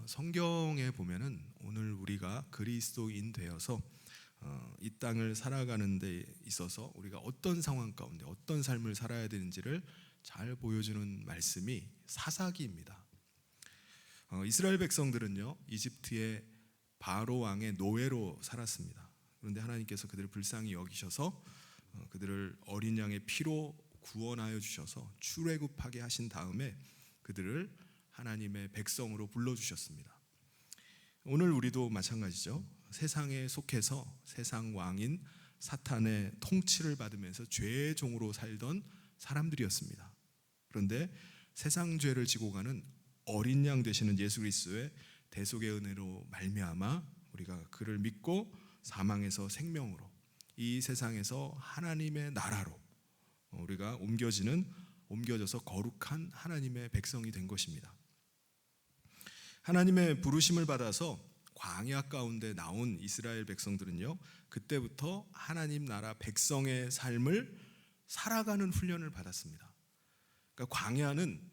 성경에 보면은 오늘 우리가 그리스도인 되어서 이 땅을 살아가는 데 있어서 우리가 어떤 상황 가운데 어떤 삶을 살아야 되는지를 잘 보여주는 말씀이 사사기입니다. 이스라엘 백성들은요, 이집트의 바로 왕의 노예로 살았습니다. 그런데 하나님께서 그들을 불쌍히 여기셔서 그들을 어린 양의 피로 구원하여 주셔서 출애굽하게 하신 다음에 그들을 하나님의 백성으로 불러주셨습니다. 오늘 우리도 마찬가지죠. 세상에 속해서 세상 왕인 사탄의 통치를 받으면서 죄의 종으로 살던 사람들이었습니다. 그런데 세상 죄를 지고 가는 어린 양 되시는 예수 그리스도의 대속의 은혜로 말미암아 우리가 그를 믿고 사망에서 생명으로, 이 세상에서 하나님의 나라로 우리가 옮겨져서 거룩한 하나님의 백성이 된 것입니다. 하나님의 부르심을 받아서 광야 가운데 나온 이스라엘 백성들은요, 그때부터 하나님 나라 백성의 삶을 살아가는 훈련을 받았습니다. 그러니까 광야는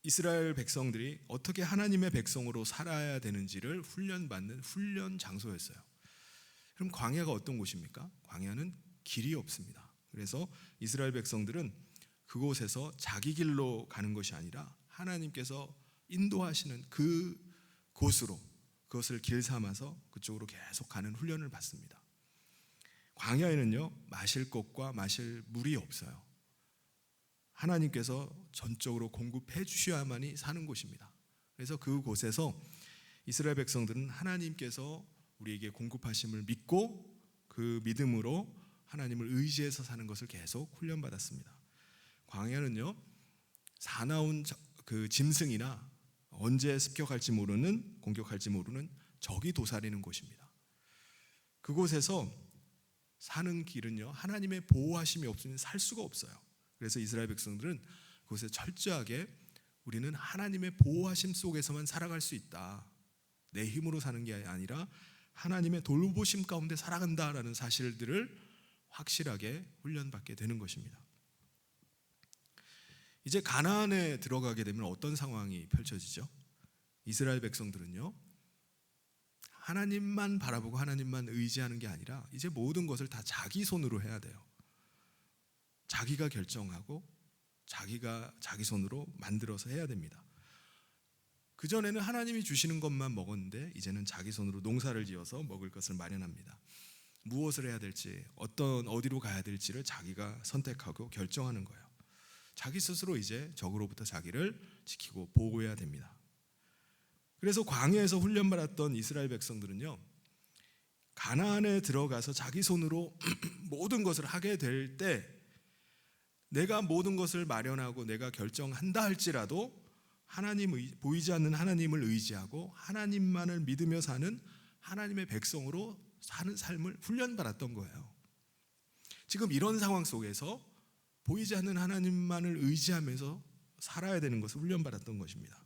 이스라엘 백성들이 어떻게 하나님의 백성으로 살아야 되는지를 훈련받는 훈련 장소였어요. 그럼 광야가 어떤 곳입니까? 광야는 길이 없습니다. 그래서 이스라엘 백성들은 그곳에서 자기 길로 가는 것이 아니라 하나님께서 인도하시는 그 곳으로, 그것을 길 삼아서 그쪽으로 계속 가는 훈련을 받습니다. 광야에는요, 마실 것과 마실 물이 없어요. 하나님께서 전적으로 공급해 주셔야만이 사는 곳입니다. 그래서 그곳에서 이스라엘 백성들은 하나님께서 우리에게 공급하심을 믿고 그 믿음으로 하나님을 의지해서 사는 것을 계속 훈련받았습니다. 광야는요, 사나운 그 짐승이나 언제 습격할지 모르는, 공격할지 모르는 적이 도사리는 곳입니다. 그곳에서 사는 길은요, 하나님의 보호하심이 없으면 살 수가 없어요. 그래서 이스라엘 백성들은 그곳에 철저하게 우리는 하나님의 보호하심 속에서만 살아갈 수 있다, 내 힘으로 사는 게 아니라 하나님의 돌보심 가운데 살아간다라는 사실들을 확실하게 훈련받게 되는 것입니다. 이제 가나안에 들어가게 되면 어떤 상황이 펼쳐지죠? 이스라엘 백성들은요, 하나님만 바라보고 하나님만 의지하는 게 아니라 이제 모든 것을 다 자기 손으로 해야 돼요. 자기가 결정하고 자기가 자기 손으로 만들어서 해야 됩니다. 그전에는 하나님이 주시는 것만 먹었는데 이제는 자기 손으로 농사를 지어서 먹을 것을 마련합니다. 무엇을 해야 될지, 어디로 가야 될지를 자기가 선택하고 결정하는 거예요. 자기 스스로 이제 적으로부터 자기를 지키고 보호해야 됩니다. 그래서 광야에서 훈련받았던 이스라엘 백성들은요, 가나안에 들어가서 자기 손으로 모든 것을 하게 될 때 내가 모든 것을 마련하고 내가 결정한다 할지라도 보이지 않는 하나님을 의지하고 하나님만을 믿으며 사는 하나님의 백성으로 사는 삶을 훈련받았던 거예요. 지금 이런 상황 속에서 보이지 않는 하나님만을 의지하면서 살아야 되는 것을 훈련받았던 것입니다.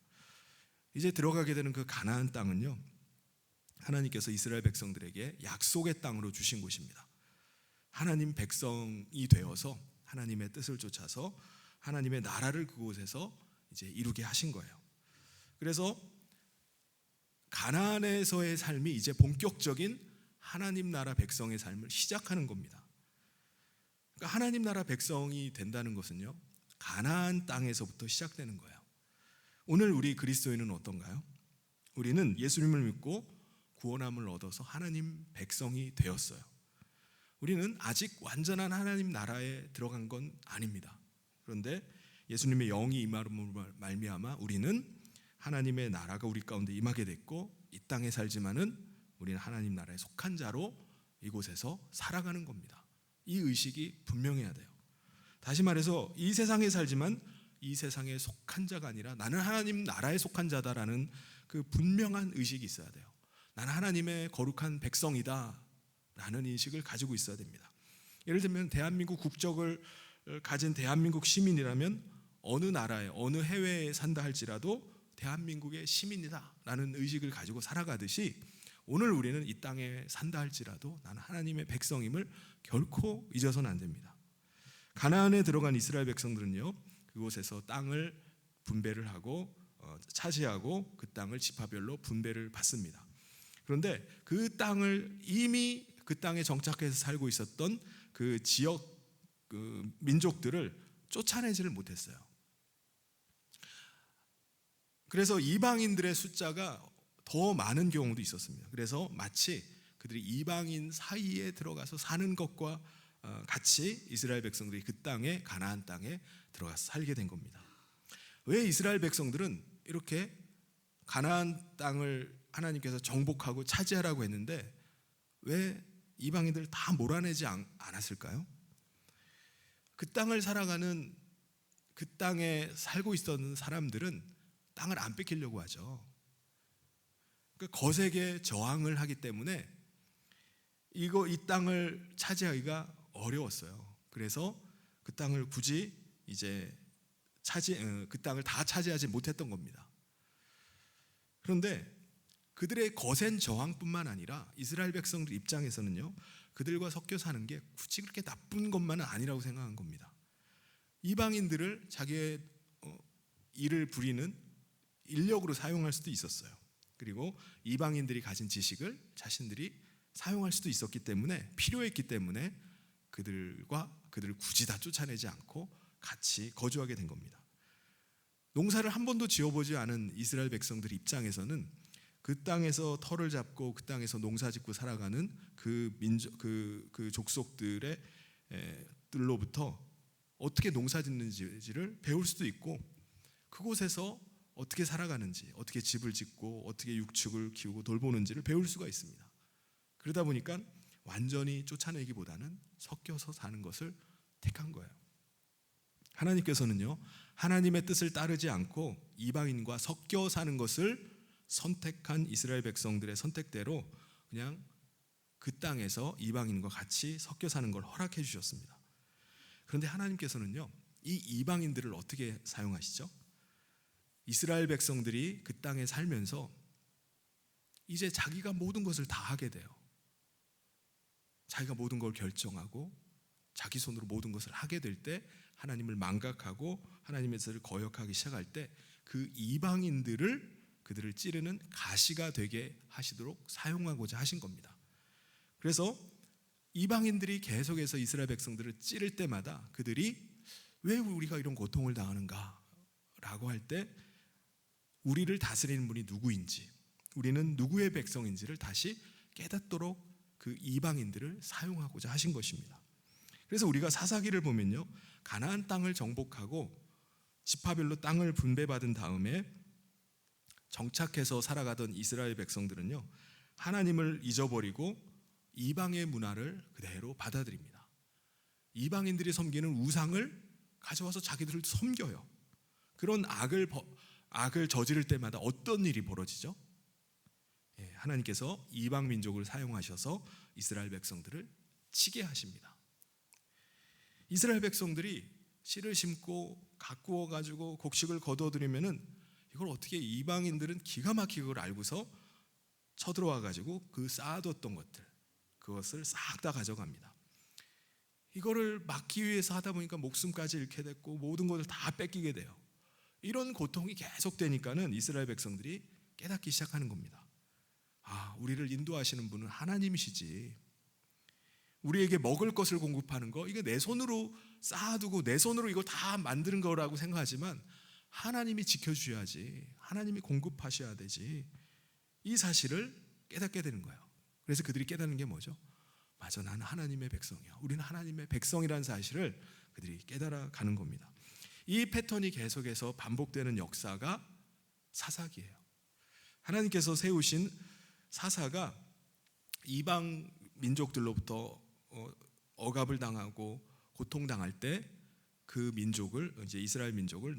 이제 들어가게 되는 그 가나안 땅은요, 하나님께서 이스라엘 백성들에게 약속의 땅으로 주신 곳입니다. 하나님 백성이 되어서 하나님의 뜻을 쫓아서 하나님의 나라를 그곳에서 이제 이루게 하신 거예요. 그래서 가나안에서의 삶이 이제 본격적인 하나님 나라 백성의 삶을 시작하는 겁니다. 그러니까 하나님 나라 백성이 된다는 것은요, 가나안 땅에서부터 시작되는 거예요. 오늘 우리 그리스도인은 어떤가요? 우리는 예수님을 믿고 구원함을 얻어서 하나님 백성이 되었어요. 우리는 아직 완전한 하나님 나라에 들어간 건 아닙니다. 그런데 예수님의 영이 임함으로 말미암아 우리는 하나님의 나라가 우리 가운데 임하게 됐고, 이 땅에 살지만은 우리는 하나님 나라에 속한 자로 이곳에서 살아가는 겁니다. 이 의식이 분명해야 돼요. 다시 말해서 이 세상에 살지만 이 세상에 속한 자가 아니라 나는 하나님 나라에 속한 자다라는 그 분명한 의식이 있어야 돼요. 나는 하나님의 거룩한 백성이다 라는 인식을 가지고 있어야 됩니다. 예를 들면 대한민국 국적을 가진 대한민국 시민이라면 어느 나라에 어느 해외에 산다 할지라도 대한민국의 시민이다 라는 의식을 가지고 살아가듯이 오늘 우리는 이 땅에 산다 할지라도 나는 하나님의 백성임을 결코 잊어서는 안 됩니다. 가나안에 들어간 이스라엘 백성들은요, 그곳에서 땅을 분배를 하고 차지하고 그 땅을 지파별로 분배를 받습니다. 그런데 그 땅을 이미 그 땅에 정착해서 살고 있었던 그 지역 그 민족들을 쫓아내지를 못했어요. 그래서 이방인들의 숫자가 더 많은 경우도 있었습니다. 그래서 마치 그들이 이방인 사이에 들어가서 사는 것과 같이 이스라엘 백성들이 그 땅에, 가나안 땅에 들어가서 살게 된 겁니다. 왜 이스라엘 백성들은 이렇게 가나안 땅을 하나님께서 정복하고 차지하라고 했는데 왜 이방인들을 다 몰아내지 않았을까요? 그 땅을 살아가는, 그 땅에 살고 있었던 사람들은 땅을 안 뺏기려고 하죠. 그러니까 거세게 저항을 하기 때문에 이 땅을 차지하기가 어려웠어요. 그래서 그 땅을 굳이 이제 그 땅을 다 차지하지 못했던 겁니다. 그런데 그들의 거센 저항뿐만 아니라 이스라엘 백성들 입장에서는요, 그들과 섞여 사는 게 굳이 그렇게 나쁜 것만은 아니라고 생각한 겁니다. 이방인들을 자기의 일을 부리는 인력으로 사용할 수도 있었어요. 그리고 이방인들이 가진 지식을 자신들이 사용할 수도 있었기 때문에, 필요했기 때문에 그들을 굳이 다 쫓아내지 않고 같이 거주하게 된 겁니다. 농사를 한 번도 지어보지 않은 이스라엘 백성들 입장에서는 그 땅에서 터를 잡고 그 땅에서 농사짓고 살아가는 그 족속들의 들로부터 어떻게 농사짓는지를 배울 수도 있고, 그곳에서 어떻게 살아가는지, 어떻게 집을 짓고 어떻게 육축을 키우고 돌보는지를 배울 수가 있습니다. 그러다 보니까 완전히 쫓아내기보다는 섞여서 사는 것을 택한 거예요. 하나님께서는요, 하나님의 뜻을 따르지 않고 이방인과 섞여 사는 것을 선택한 이스라엘 백성들의 선택대로 그냥 그 땅에서 이방인과 같이 섞여 사는 걸 허락해 주셨습니다. 그런데 하나님께서는요, 이 이방인들을 어떻게 사용하시죠? 이스라엘 백성들이 그 땅에 살면서 이제 자기가 모든 것을 다 하게 돼요. 자기가 모든 걸 결정하고 자기 손으로 모든 것을 하게 될 때, 하나님을 망각하고 하나님의 뜻을 거역하기 시작할 때, 그 이방인들을 그들을 찌르는 가시가 되게 하시도록 사용하고자 하신 겁니다. 그래서 이방인들이 계속해서 이스라엘 백성들을 찌를 때마다 그들이 왜 우리가 이런 고통을 당하는가 라고 할 때, 우리를 다스리는 분이 누구인지, 우리는 누구의 백성인지를 다시 깨닫도록 그 이방인들을 사용하고자 하신 것입니다. 그래서 우리가 사사기를 보면요, 가나안 땅을 정복하고 지파별로 땅을 분배받은 다음에 정착해서 살아가던 이스라엘 백성들은요, 하나님을 잊어버리고 이방의 문화를 그대로 받아들입니다. 이방인들이 섬기는 우상을 가져와서 자기들을 섬겨요. 그런 악을 저지를 때마다 어떤 일이 벌어지죠? 하나님께서 이방 민족을 사용하셔서 이스라엘 백성들을 치게 하십니다. 이스라엘 백성들이 씨를 심고 가꾸어 가지고 곡식을 거둬들이면은 이걸 어떻게 이방인들은 기가 막히게 그걸 알고서 쳐들어와 가지고 그 쌓아뒀던 것들, 그것을 싹 다 가져갑니다. 이거를 막기 위해서 하다 보니까 목숨까지 잃게 됐고 모든 것을 다 뺏기게 돼요. 이런 고통이 계속되니까는 이스라엘 백성들이 깨닫기 시작하는 겁니다. 아, 우리를 인도하시는 분은 하나님이시지. 우리에게 먹을 것을 공급하는 거, 이게 내 손으로 쌓아두고 내 손으로 이걸 다 만드는 거라고 생각하지만 하나님이 지켜주셔야지, 하나님이 공급하셔야 되지, 이 사실을 깨닫게 되는 거예요. 그래서 그들이 깨닫는 게 뭐죠? 맞아, 나는 하나님의 백성이야, 우리는 하나님의 백성이라는 사실을 그들이 깨달아가는 겁니다. 이 패턴이 계속해서 반복되는 역사가 사사기예요. 하나님께서 세우신 사사가 이방 민족들로부터 억압을 당하고 고통당할 때 그 민족을, 이제 이스라엘 민족을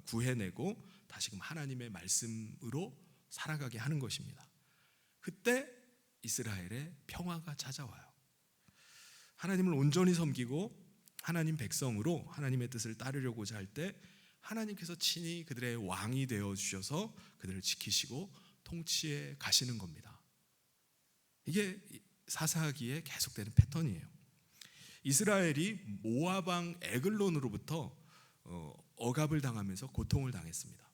구해내고 다시금 하나님의 말씀으로 살아가게 하는 것입니다. 그때 이스라엘의 평화가 찾아와요. 하나님을 온전히 섬기고 하나님 백성으로 하나님의 뜻을 따르려고자 할 때 하나님께서 친히 그들의 왕이 되어 주셔서 그들을 지키시고 통치해 가시는 겁니다. 이게 사사기에 계속되는 패턴이에요. 이스라엘이 모압 왕 에글론으로부터 억압을 당하면서 고통을 당했습니다.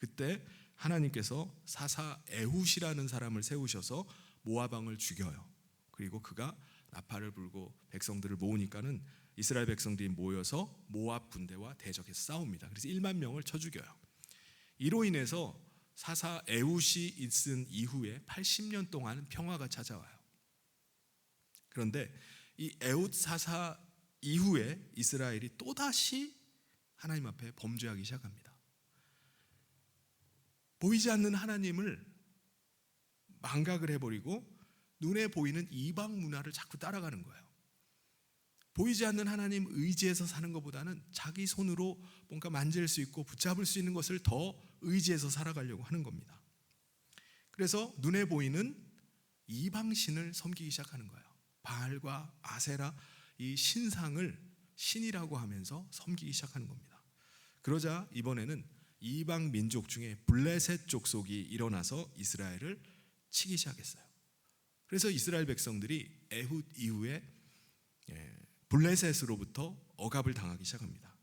그때 하나님께서 사사 에훗이라는 사람을 세우셔서 모압 왕을 죽여요. 그리고 그가 나팔을 불고 백성들을 모으니까는 이스라엘 백성들이 모여서 모압 군대와 대적해서 싸웁니다. 그래서 1만 명을 쳐 죽여요. 이로 인해서 사사 에훗이 있은 이후에 80년 동안 평화가 찾아와요. 그런데 이 에훗 사사 이후에 이스라엘이 또다시 하나님 앞에 범죄하기 시작합니다. 보이지 않는 하나님을 망각을 해버리고 눈에 보이는 이방 문화를 자꾸 따라가는 거예요. 보이지 않는 하나님 의지해서 사는 것보다는 자기 손으로 뭔가 만질 수 있고 붙잡을 수 있는 것을 더 의지해서 살아가려고 하는 겁니다. 그래서 눈에 보이는 이방신을 섬기기 시작하는 거예요. 바알과 아세라, 이 신상을 신이라고 하면서 섬기기 시작하는 겁니다. 그러자 이번에는 이방 민족 중에 블레셋 족속이 일어나서 이스라엘을 치기 시작했어요. 그래서 이스라엘 백성들이 에훗 이후에 블레셋으로부터 억압을 당하기 시작합니다.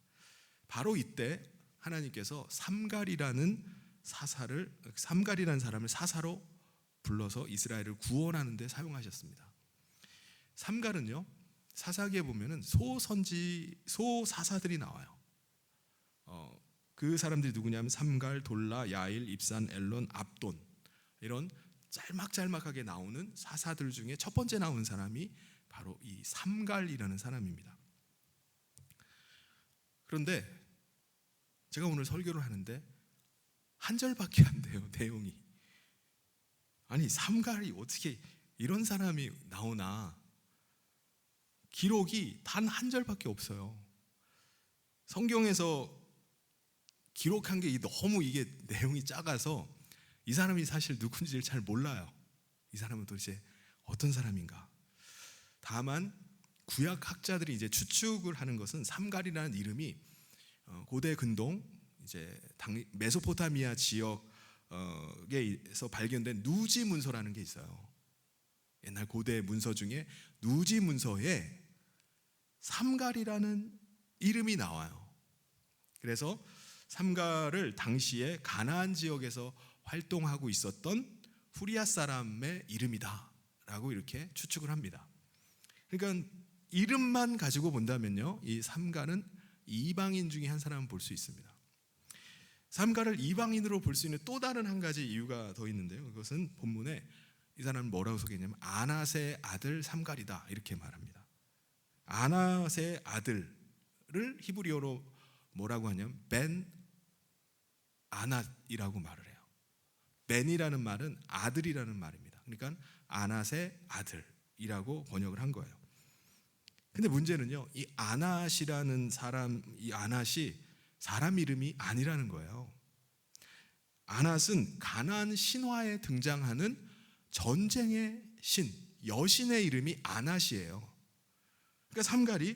바로 이때 하나님께서 삼갈이라는 사람을 사사로 불러서 이스라엘을 구원하는 데 사용하셨습니다. 삼갈은요, 사사기에 보면은 소사사들이 나와요. 그 사람들이 누구냐면 삼갈, 돌라, 야일, 입산, 엘론, 압돈, 이런 짤막짤막하게 나오는 사사들 중에 첫 번째 나온 사람이 바로 이 삼갈이라는 사람입니다. 그런데 제가 오늘 설교를 하는데 한 절밖에 안 돼요, 내용이. 아니, 삼갈이 어떻게 이런 사람이 나오나. 기록이 단 한 절밖에 없어요. 성경에서 기록한 게 너무 이게 내용이 작아서 이 사람이 사실 누군지를 잘 몰라요. 이 사람은 도대체 어떤 사람인가. 다만 구약 학자들이 이제 추측을 하는 것은 삼갈이라는 이름이 고대 근동 이제 메소포타미아 지역에서 발견된 누지 문서라는 게 있어요. 옛날 고대 문서 중에 누지 문서에 삼갈이라는 이름이 나와요. 그래서 삼갈을 당시에 가나안 지역에서 활동하고 있었던 후리아 사람의 이름이다라고 이렇게 추측을 합니다. 그러니까 이름만 가지고 본다면요, 이 삼갈은 이방인 중에 한 사람을 볼 수 있습니다. 삼갈을 이방인으로 볼 수 있는 또 다른 한 가지 이유가 더 있는데요, 그것은 본문에 이 사람은 뭐라고 소개했냐면 아낫의 아들 삼갈이다 이렇게 말합니다. 아낫의 아들을 히브리어로 뭐라고 하냐면 벤 아낫이라고 말을 해요. 벤이라는 말은 아들이라는 말입니다. 그러니까 아낫의 아들이라고 번역을 한 거예요. 근데 문제는요, 이 아낫이라는 사람, 이 아낫이 사람 이름이 아니라는 거예요. 아낫은 가나안 신화에 등장하는 전쟁의 신, 여신의 이름이 아낫이에요. 그러니까 삼갈이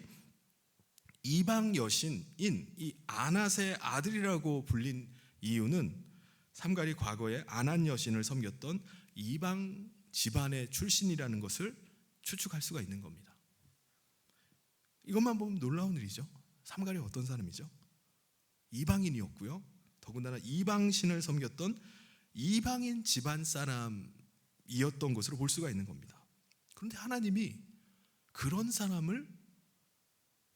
이방 여신인 이 아낫의 아들이라고 불린 이유는 삼갈이 과거에 아낫 여신을 섬겼던 이방 집안의 출신이라는 것을 추측할 수가 있는 겁니다. 이것만 보면 놀라운 일이죠. 삼갈이 어떤 사람이죠? 이방인이었고요. 더군다나 이방신을 섬겼던 이방인 집안 사람이었던 것으로 볼 수가 있는 겁니다. 그런데 하나님이 그런 사람을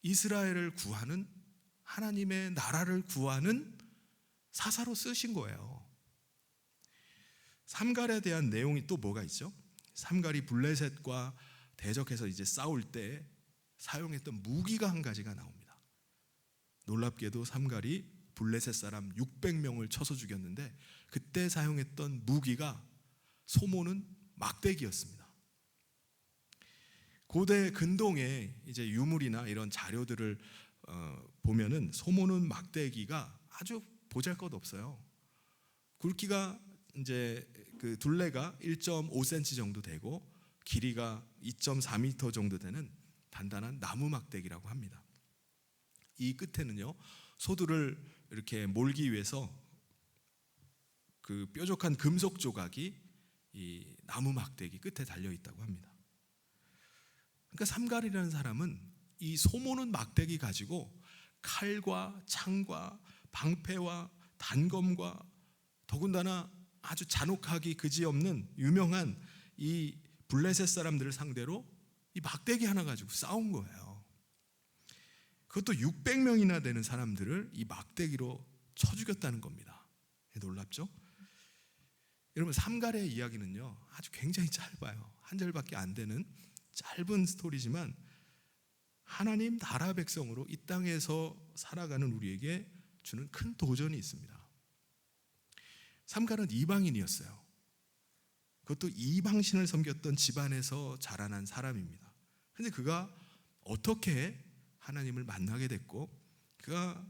이스라엘을 구하는, 하나님의 나라를 구하는 사사로 쓰신 거예요. 삼갈에 대한 내용이 또 뭐가 있죠? 삼갈이 블레셋과 대적해서 이제 싸울 때 사용했던 무기가 한 가지가 나옵니다. 놀랍게도 삼갈이 블레셋 사람 600명을 쳐서 죽였는데 그때 사용했던 무기가 소모는 막대기였습니다. 고대 근동에 이제 유물이나 이런 자료들을 보면은 소모는 막대기가 아주 보잘것없어요. 굵기가 이제 그 둘레가 1.5cm 정도 되고 길이가 2.4m 정도 되는 단단한 나무 막대기라고 합니다. 이 끝에는요, 소들을 이렇게 몰기 위해서 그 뾰족한 금속 조각이 이 나무 막대기 끝에 달려 있다고 합니다. 그러니까 삼갈이라는 사람은 이 소모는 막대기 가지고 칼과 창과 방패와 단검과 더군다나 아주 잔혹하기 그지없는 유명한 이 블레셋 사람들을 상대로 이 막대기 하나 가지고 싸운 거예요. 그것도 600명이나 되는 사람들을 이 막대기로 쳐 죽였다는 겁니다. 놀랍죠? 여러분, 삼갈의 이야기는요 아주 굉장히 짧아요. 한 절밖에 안 되는 짧은 스토리지만 하나님 나라 백성으로 이 땅에서 살아가는 우리에게 주는 큰 도전이 있습니다. 삼갈은 이방인이었어요. 그것도 이방신을 섬겼던 집안에서 자라난 사람입니다. 그런데 그가 어떻게 하나님을 만나게 됐고, 그가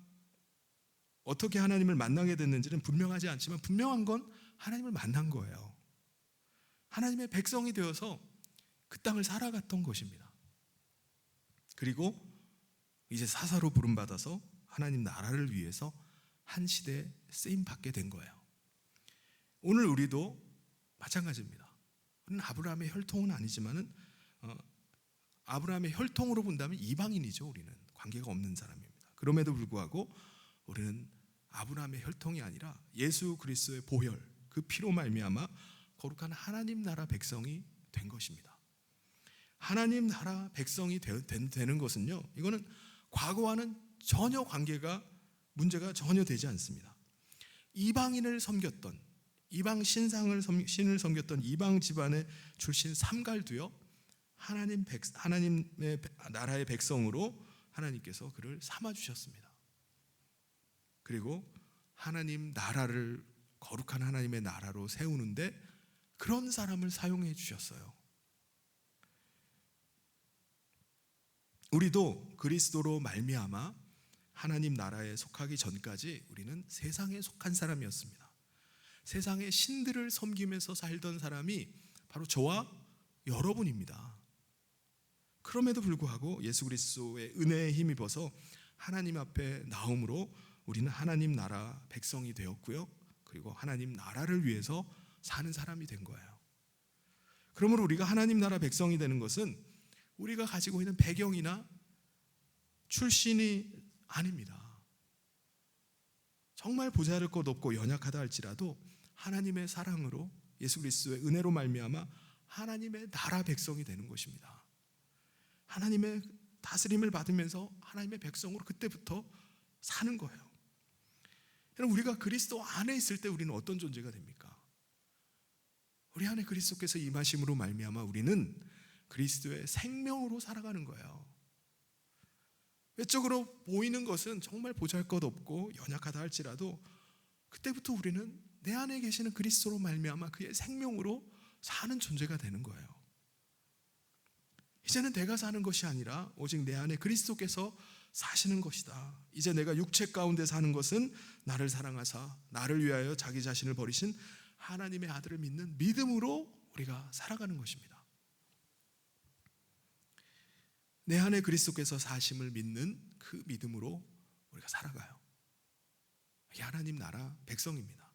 어떻게 하나님을 만나게 됐는지는 분명하지 않지만 분명한 건 하나님을 만난 거예요. 하나님의 백성이 되어서 그 땅을 살아갔던 것입니다. 그리고 이제 사사로 부름받아서 하나님 나라를 위해서 한 시대에 쓰임받게 된 거예요. 오늘 우리도 마찬가지입니다. 우리는 아브라함의 혈통은 아니지만은 아브라함의 혈통으로 본다면 이방인이죠. 우리는 관계가 없는 사람입니다. 그럼에도 불구하고 우리는 아브라함의 혈통이 아니라 예수 그리스도의 보혈, 그 피로 말미암아 거룩한 하나님 나라 백성이 된 것입니다. 하나님 나라 백성이 되는 것은요, 이거는 과거와는 전혀 문제가 전혀 되지 않습니다. 이방인을 섬겼던, 이방 신을 섬겼던 이방 집안의 출신 삼갈도요, 하나님의 나라의 백성으로 하나님께서 그를 삼아 주셨습니다. 그리고 하나님 나라를 거룩한 하나님의 나라로 세우는데 그런 사람을 사용해 주셨어요. 우리도 그리스도로 말미암아 하나님 나라에 속하기 전까지 우리는 세상에 속한 사람이었습니다. 세상의 신들을 섬기면서 살던 사람이 바로 저와 여러분입니다. 그럼에도 불구하고 예수 그리스도의 은혜에 힘입어서 하나님 앞에 나옴으로 우리는 하나님 나라 백성이 되었고요, 그리고 하나님 나라를 위해서 사는 사람이 된 거예요. 그러므로 우리가 하나님 나라 백성이 되는 것은 우리가 가지고 있는 배경이나 출신이 아닙니다. 정말 보잘것 없고 연약하다 할지라도 하나님의 사랑으로 예수 그리스도의 은혜로 말미암아 하나님의 나라 백성이 되는 것입니다. 하나님의 다스림을 받으면서 하나님의 백성으로 그때부터 사는 거예요. 여러분, 우리가 그리스도 안에 있을 때 우리는 어떤 존재가 됩니까? 우리 안에 그리스도께서 임하심으로 말미암아 우리는 그리스도의 생명으로 살아가는 거예요. 외적으로 보이는 것은 정말 보잘것없고 연약하다 할지라도 그때부터 우리는 내 안에 계시는 그리스도로 말미암아 그의 생명으로 사는 존재가 되는 거예요. 이제는 내가 사는 것이 아니라 오직 내 안에 그리스도께서 사시는 것이다. 이제 내가 육체 가운데 사는 것은 나를 사랑하사 나를 위하여 자기 자신을 버리신 하나님의 아들을 믿는 믿음으로 우리가 살아가는 것입니다. 내 안에 그리스도께서 사심을 믿는 그 믿음으로 우리가 살아가요. 이게 하나님 나라 백성입니다.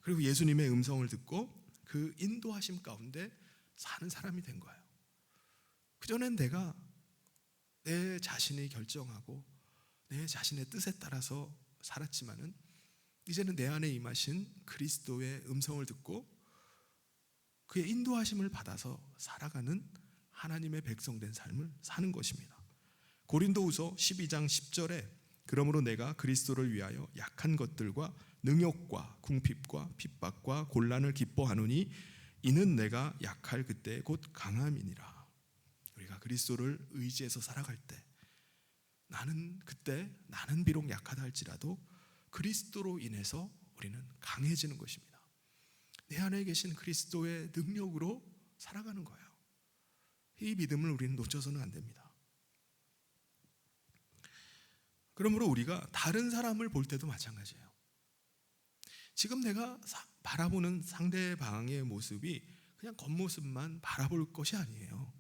그리고 예수님의 음성을 듣고 그 인도하심 가운데 사는 사람이 된 거예요. 그전엔 내가 내 자신이 결정하고 내 자신의 뜻에 따라서 살았지만은 이제는 내 안에 임하신 그리스도의 음성을 듣고 그의 인도하심을 받아서 살아가는 하나님의 백성된 삶을 사는 것입니다. 고린도후서 12장 10절에 그러므로 내가 그리스도를 위하여 약한 것들과 능욕과 궁핍과 핍박과 곤란을 기뻐하노니 이는 내가 약할 그때 곧 강함이니라. 우리가 그리스도를 의지해서 살아갈 때 나는 비록 약하다 할지라도 그리스도로 인해서 우리는 강해지는 것입니다. 내 안에 계신 그리스도의 능력으로 살아가는 거예요. 이 믿음을 우리는 놓쳐서는 안 됩니다. 그러므로 우리가 다른 사람을 볼 때도 마찬가지예요. 지금 내가 바라보는 상대방의 모습이 그냥 겉모습만 바라볼 것이 아니에요.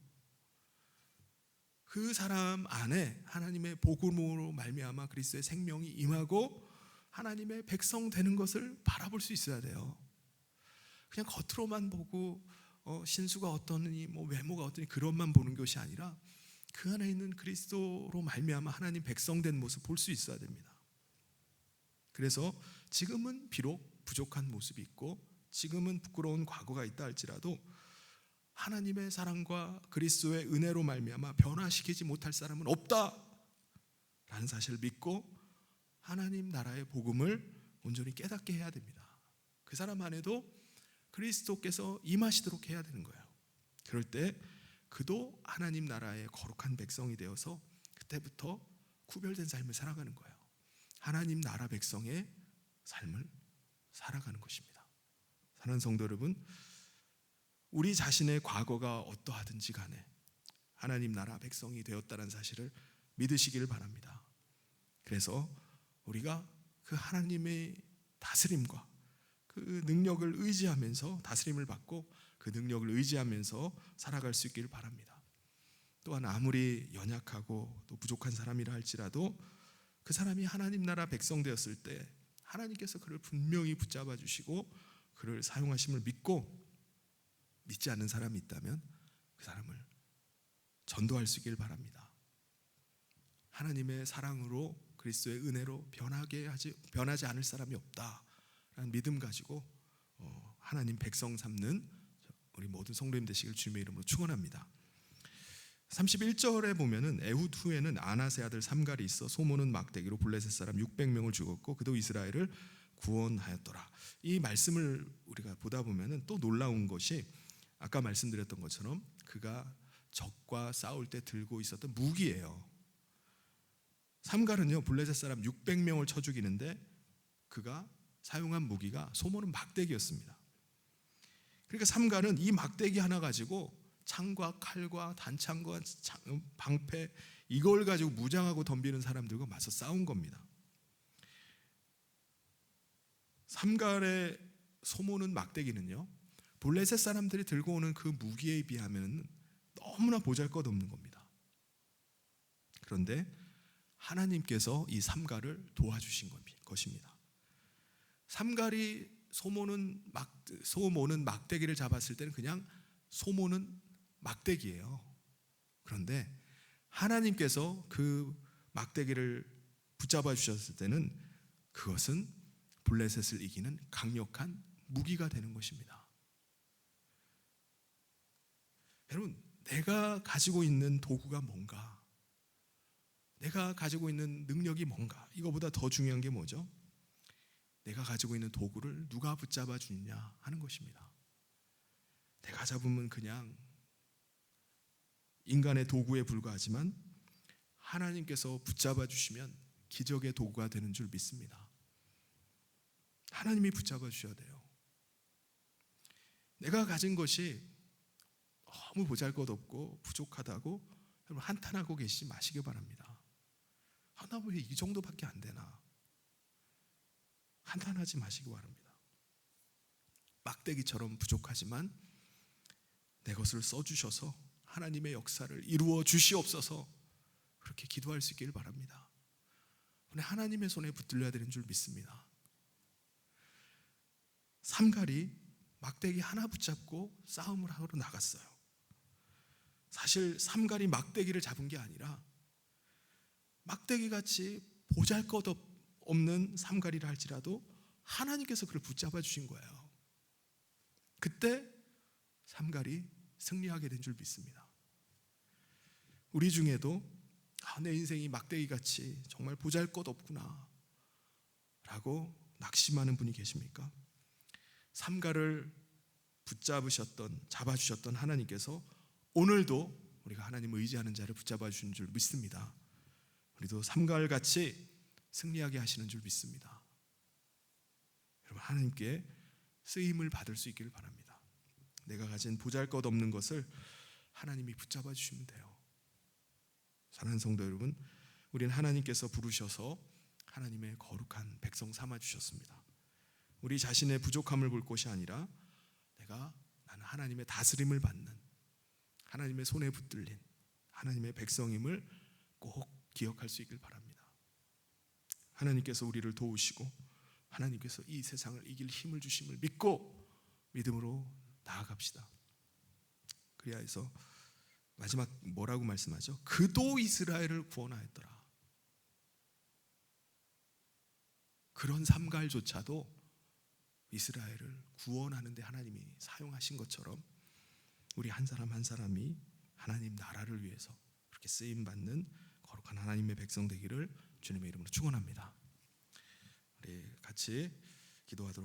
그 사람 안에 하나님의 복음으로 말미암아 그리스도의 생명이 임하고 하나님의 백성 되는 것을 바라볼 수 있어야 돼요. 그냥 겉으로만 보고 신수가 어떠니 외모가 어떠니 그것만 보는 것이 아니라 그 안에 있는 그리스도로 말미암아 하나님 백성된 모습 볼 수 있어야 됩니다. 그래서 지금은 비록 부족한 모습이 있고 지금은 부끄러운 과거가 있다 할지라도 하나님의 사랑과 그리스도의 은혜로 말미암아 변화시키지 못할 사람은 없다라는 사실을 믿고 하나님 나라의 복음을 온전히 깨닫게 해야 됩니다. 그 사람 안에도 그리스도께서 임하시도록 해야 되는 거예요. 그럴 때 그도 하나님 나라의 거룩한 백성이 되어서 그때부터 구별된 삶을 살아가는 거예요. 하나님 나라 백성의 삶을 살아가는 것입니다. 사랑하는 성도 여러분, 우리 자신의 과거가 어떠하든지 간에 하나님 나라 백성이 되었다는 사실을 믿으시기를 바랍니다. 그래서 우리가 그 하나님의 다스림과 그 능력을 의지하면서 다스림을 받고 그 능력을 의지하면서 살아갈 수 있기를 바랍니다. 또한 아무리 연약하고 또 부족한 사람이라 할지라도 그 사람이 하나님 나라 백성 되었을 때 하나님께서 그를 분명히 붙잡아 주시고 그를 사용하심을 믿고 믿지 않는 사람이 있다면 그 사람을 전도할 수 있기를 바랍니다. 하나님의 사랑으로 그리스도의 은혜로 변하지 않을 사람이 없다라는 믿음 가지고 하나님 백성 삼는 우리 모든 성도님 되시길 주님의 이름으로 축원합니다. 31절에 보면은 에훗 후에는 아낫의 아들 삼갈이 있어 소모는 막대기로 블레셋 사람 600명을 죽었고 그도 이스라엘을 구원하였더라. 이 말씀을 우리가 보다 보면은 또 놀라운 것이 아까 말씀드렸던 것처럼 그가 적과 싸울 때 들고 있었던 무기예요. 삼갈은요 블레셋 사람 600명을 쳐 죽이는데 그가 사용한 무기가 소모는 막대기였습니다. 그러니까 삼갈은 이 막대기 하나 가지고 창과 칼과 단창과 방패 이걸 가지고 무장하고 덤비는 사람들과 맞서 싸운 겁니다. 삼갈의 소모는 막대기는요 블레셋 사람들이 들고 오는 그 무기에 비하면 너무나 보잘것없는 겁니다. 그런데 하나님께서 이 삼갈을 도와주신 것입니다. 삼갈이 소모는 막대기를 잡았을 때는 그냥 소모는 막대기예요. 그런데 하나님께서 그 막대기를 붙잡아 주셨을 때는 그것은 블레셋을 이기는 강력한 무기가 되는 것입니다. 여러분, 내가 가지고 있는 도구가 뭔가, 내가 가지고 있는 능력이 뭔가, 이거보다 더 중요한 게 뭐죠? 내가 가지고 있는 도구를 누가 붙잡아 주느냐 하는 것입니다. 내가 잡으면 그냥 인간의 도구에 불과하지만 하나님께서 붙잡아 주시면 기적의 도구가 되는 줄 믿습니다. 하나님이 붙잡아 주셔야 돼요. 내가 가진 것이 너무 보잘것없고 부족하다고 여러분 한탄하고 계시지 마시기 바랍니다. 나 왜 이 정도밖에 안 되나 한탄하지 마시기 바랍니다. 막대기처럼 부족하지만 내 것을 써주셔서 하나님의 역사를 이루어 주시옵소서 그렇게 기도할 수 있기를 바랍니다. 하나님의 손에 붙들려야 되는 줄 믿습니다. 삼갈이 막대기 하나 붙잡고 싸움을 하러 나갔어요. 사실 삼갈이 막대기를 잡은 게 아니라 막대기같이 보잘것없는 삼갈이라 할지라도 하나님께서 그를 붙잡아 주신 거예요. 그때 삼갈이 승리하게 된 줄 믿습니다. 우리 중에도 내 인생이 막대기같이 정말 보잘것없구나 라고 낙심하는 분이 계십니까? 삼갈을 잡아주셨던 하나님께서 오늘도 우리가 하나님을 의지하는 자를 붙잡아 주시는 줄 믿습니다. 우리도 삼갈같이 승리하게 하시는 줄 믿습니다. 여러분, 하나님께 쓰임을 받을 수 있기를 바랍니다. 내가 가진 보잘것없는 것을 하나님이 붙잡아 주시면 돼요. 사랑하는 성도 여러분, 우리는 하나님께서 부르셔서 하나님의 거룩한 백성 삼아 주셨습니다. 우리 자신의 부족함을 볼 것이 아니라 나는 하나님의 다스림을 받는 하나님의 손에 붙들린 하나님의 백성임을 꼭 기억할 수 있길 바랍니다. 하나님께서 우리를 도우시고 하나님께서 이 세상을 이길 힘을 주심을 믿고 믿음으로 나아갑시다. 그래야 해서 마지막 뭐라고 말씀하죠? 그도 이스라엘을 구원하였더라. 그런 삼갈조차도 이스라엘을 구원하는 데 하나님이 사용하신 것처럼 우리 한 사람 한 사람이 하나님 나라를 위해서 그렇게 쓰임 받는 거룩한 하나님의 백성 되기를 주님의 이름으로 축원합니다. 우리 같이 기도하도록